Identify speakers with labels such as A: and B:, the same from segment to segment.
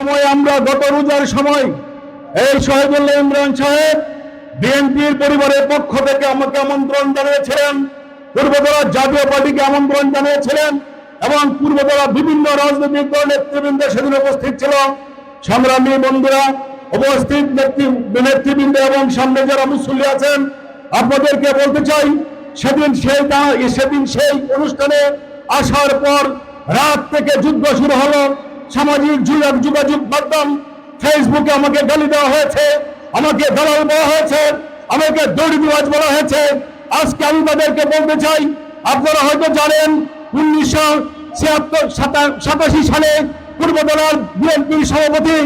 A: আমরা গত রোজার সময় এই শহীদুল্লাহ ইমরান সাহেব বিএনপির পরিবারের পক্ষ থেকে আমাকে আমন্ত্রণ জানিয়েছিলেন, পূর্বতলা জাতীয় পার্টিকে আমন্ত্রণ জানিয়েছিলেন এবং পূর্বতলা বিভিন্ন রাজনৈতিক দল নেতৃবৃন্দ সেদিন উপস্থিত ছিল। সংগ্রামী বন্ধুরা, উপস্থিত নেতৃবৃন্দ এবং সামনে যারা মুসল্লি আছেন, আপনাদেরকে বলতে চাই সেদিন সেই অনুষ্ঠানে আসার পর রাত থেকে যুদ্ধ শুরু হলো। সামাজিক যোগাযোগ মাধ্যম ফেসবুকে আমাকে গালি দেওয়া হয়েছে, আমাকে দালাল বলা হয়েছে, আমাকে দৌড়বিবাজ বলা হয়েছে। আজকে আমি তাদেরকে বলতে চাই, আপনারা হয়তো জানেন 1987 সালে পূর্বতলার বিএনপির সভাপতি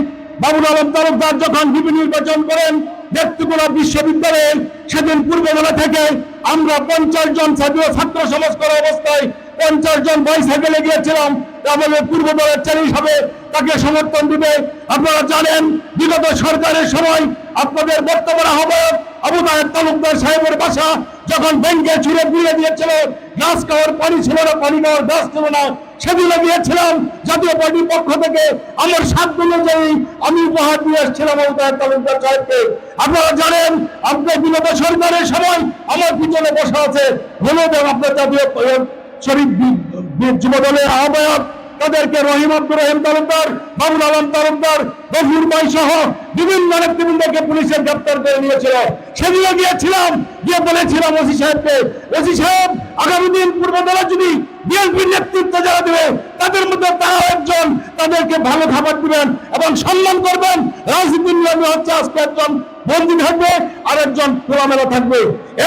A: বাবুল আলম তালুকদার যখন বিপি নির্বাচন করেন নেত্রকোনা বিশ্ববিদ্যালয়ে, সেদিন পূর্বতলা থেকে আমরা 50 জন ছাত্র সমাজ করা অবস্থায় 50 জন বাইসাইকেলে গিয়েছিলাম। আমাদের পূর্বতলার চ্যালেঞ্জ হিসাবে তাকে সমর্থন দিবে। আপনারা জানেন বিগত সরকারের সময় আপনাদের বর্তমান আহ্বায়ক আবু তাহের তালুকদার সাহেবের বাসা যখন ব্যাংকে ছুড়ে দিয়ে দিয়েছিল, গাছ খাওয়ার পানি ছিল না, পানি খাওয়ার গাছ ছিল না, সেদিনে গিয়েছিলাম জাতীয় পার্টির পক্ষ থেকে আমার সাধ্য অনুযায়ী আমি উপহার দিয়ে এসেছিলাম আবু তাহের তালুকদার সাহেবকে। আপনারা জানেন আপনার বিগত সরকারের সময় আমার পিছনে বসা আছে হলুদ আপনার জাতীয় শরীফ যুব দলের আহ্বায়ক, তাদেরকে রহিম আব্দুর রহিম তালুকদার, বাবুল আলম তালুকদার, গফুর ভাই সহ বিভিন্ন নেতৃবৃন্দকে পুলিশের গ্রেপ্তার করে নিয়েছিল। সেদিনে গিয়েছিলাম, গিয়ে বলেছিলাম ওসি সাহেবকে, ওসি সাহেব আগামী দিন পূর্বতলা যদি বিএনপির নেতৃত্ব যারা দেবে তাদের মধ্যে তারা একজন, তাদেরকে ভালো খাবার দিবেন এবং সম্মান করবেন। রাজনীতির নিয়মে হচ্ছে আজকে একজন বন্দী থাকবে আর একজন খোলামেলা থাকবে।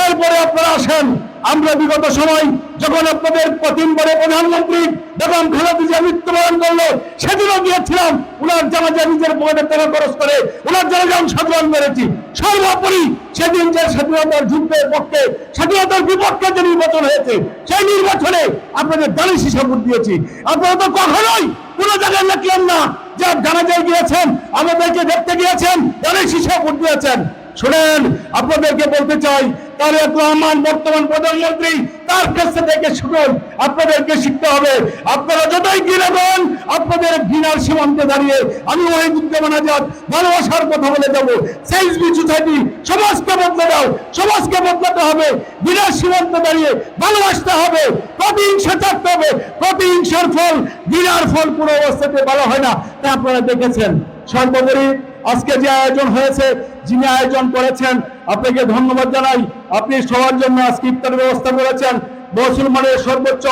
A: এরপরে আপনারা আসেন, আমরা বিগত সময় যখন আপনাদের 3বারের প্রধানমন্ত্রী বেগম খালেদা জিয়া মৃত্যুবরণ করলো, সেদিনও গিয়েছিলাম উনার জানাজা নিজের পকেটে টাকা খরচ করে উনার জানাজা অংশগ্রহণ করেছি। সর্বোপরি সেদিন যে স্বাধীনতার যুদ্ধের পক্ষে, স্বাধীনতার বিপক্ষে যে নির্বাচন হয়েছে, সেই নির্বাচনে আপনাদের দালিশ হিসাব ভোট দিয়েছি। আপনারা তো কখনোই কোনো জায়গায় লিখলেন না যে জানাজায় গিয়েছেন, আমাদেরকে দেখতে গিয়েছেন, দালিশ হিসাব ভোট দিয়েছেন। শুনেন, আপনাদেরকে বলতে চাই, তারেক রহমান বর্তমান প্রধানমন্ত্রী, তার কাছে থেকে শুনুন, আপনাদেরকে শিখতে হবে। আপনারা যতই ঘৃণাবেন, আপনাদের ঘৃণার সীমান্তে দাঁড়িয়ে আমি ওহিদুজ্জামান আজাদ ভালোবাসার কথা বলে যাবো। সেলসবি সোসাইটি সমাজকে বদলে দাও, সমাজকে বদলাতে হবে। ঘৃণার সীমান্তে দাঁড়িয়ে ভালোবাসতে হবে, প্রতিহিংসা থাকতে হবে। প্রতিহিংসার ফল, ঘৃণার ফল কোনো অবস্থাতে ভালো হয় না, তা আপনারা দেখেছেন। সর্বোপরি আজকে যে আয়োজন হয়েছে, যিনি আয়োজন করেছেন আপনাকে ধন্যবাদ জানাই। আপনি সবার জন্য আজকে ইফতারের ব্যবস্থা করেছেন। মুসলমানের সর্বোচ্চ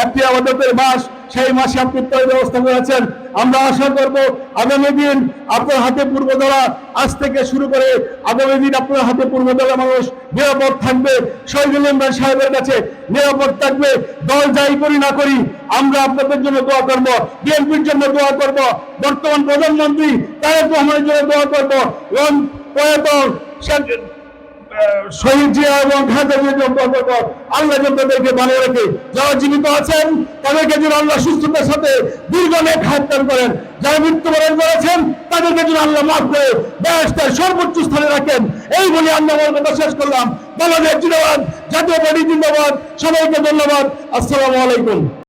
A: একটি আবাদতের মাস, সেই মাসে আপনি ইফতারের ব্যবস্থা করেছেন। আমরা আশা করব আগামী দিন আপনার হাতে পূর্বতলা, আজ থেকে শুরু করে আগামী দিন আপনার হাতে পূর্বতলা মানুষ নিরাপদ থাকবে। শহীদুল ইমরান সাহেবের কাছে নিরাপদ থাকবে। দল যাই করি না করি, আমরা আপনাদের জন্য দোয়া করব, বিএনপির জন্য দোয়া করব, বর্তমান প্রধানমন্ত্রী তারেক রহমানের জন্য দোয়া করব এবং প্রয়াত শহীদ জিয়া এবং আল্লাহ যেন তাদেরকে ভালো রেখে, যারা জীবিত আছেন তাদেরকে যেন আল্লাহ সুস্থতার সাথে দীর্ঘমেয়াদ হায়াত করেন, যারা মৃত্যুবরণ করেছেন তাদেরকে যেন আল্লাহ মাফ করে বেহেশতের সর্বোচ্চ স্থানে রাখেন। এই বলে আল্লাহ আমার কথা শেষ করলাম। বাংলাদেশ জিন্দাবাদ, জাতীয় পার্টি জিন্দাবাদ, সবাইকে ধন্যবাদ। আসসালামু আলাইকুম।